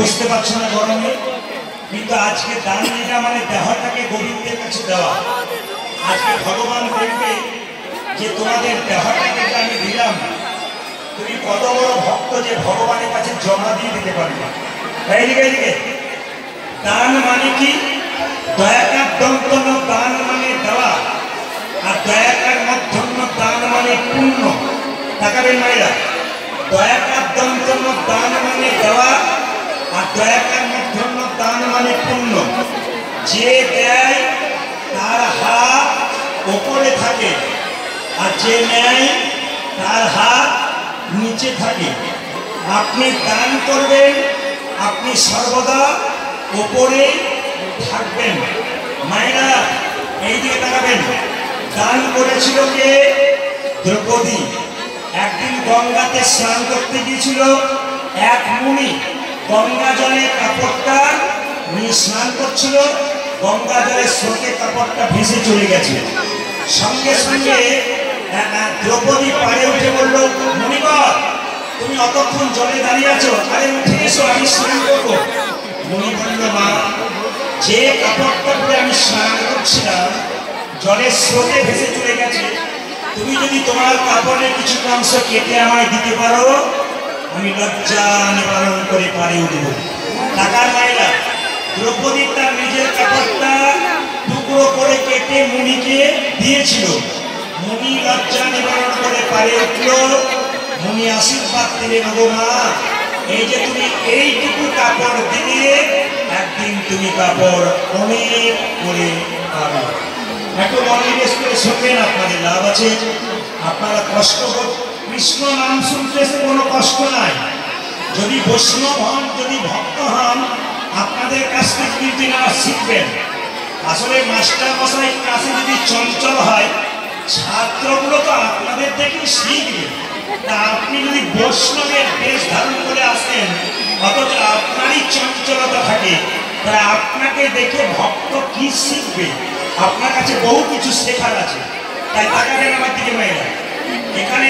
বুঝতে পারছো না গরমে, কিন্তু আজকে দান যেটা মানে দেহটাকে গোবিন্দের কাছে দেওয়া। আজকে ভগবান দেখবে যে তোমাদের দেহটাকে যে আমি দিলাম, তুমি কত বড় ভক্ত যে ভগবানের কাছে জমা দিয়ে দিতে পারবে। এইদিকে এইদিকে দান মানে কি? দয়াকার দন্তন দান মানে দেওয়া, আর দয়াকার মধ্যন্ন দান মানে পুণ্য। তাকাবেন মায়েরা, দয়াকার দন্তন দান মানে দেওয়া, আর দয়াকার মধ্যন্ন দান মানে পুণ্য। যে দেয় তার হাত ওপরে থাকে, আর যে নেয় তার হাত নিচে থাকে। আপনি দান করবেন, আপনি সর্বদা ওপরে থাকবেন। মায়েরা এইদিকে তাকাবেন, দান করেছিল কে? দ্রৌপদী। একদিন গঙ্গাতে স্নান করতে গিয়েছিল এক মুনি, গঙ্গা জলে কাপড়টা নিয়ে স্নান করছিল, গঙ্গা জলের স্রোতে কাপড়টা ভেসে চলে গেছে। সঙ্গে সঙ্গে দ্রৌপদী পাড়ে উঠে বলল, মুনিবর তুমি অতক্ষণ জলে দাঁড়িয়ে আছো, আরে উঠে এসো, আমি স্নান করবো। মুনি বলল, মা, যে কাপড়টা পরে আমি স্নান করছিলাম জলের স্রোতে ভেসে চলে গেছে, তুমি যদি তোমার কাপড়ের কিছু অংশ কেটে আমায় দিতে পারো, আমি লজ্জা নিবারণ করে পারে উঠব। টাকার মায়েরা, দ্রৌপদী তার নিজের কাপড়টা টুকরো করে কেটে মুনিকে দিয়েছিল। মুনি লজ্জা নিবারণ করে পারে উঠল। মুনি আশীর্বাদ দিলেন, গো মা, এই যে তুমি এইটুকু কাপড় দিলে, একদিন তুমি কাপড় অনেক করে পাবে। একটু মনোনিবেশ করে শোনেন, আপনাদের লাভ আছে। আপনারা কষ্ট, কৃষ্ণ নাম শুনতে কোনো কষ্ট নাই। যদি বৈষ্ণব হন, যদি ভক্ত হন, আপনাদের কাছ থেকে কিন্তু না শিখবেন। আসলে মাস্টার মশাই কাছে যদি চঞ্চল হয়, ছাত্রগুলো তো আপনাদের দেখে শিখবে। তা আপনি যদি বৈষ্ণবের বেশ ধারণ করে আসেন, অথচ আপনারই চঞ্চলতা থাকে, তাহলে আপনাকে দেখে ভক্ত কি শিখবে? আপনার কাছে বহু কিছু শেখার আছে। তাই তাকাবেন আমার দিকে মায়েরা, এখানে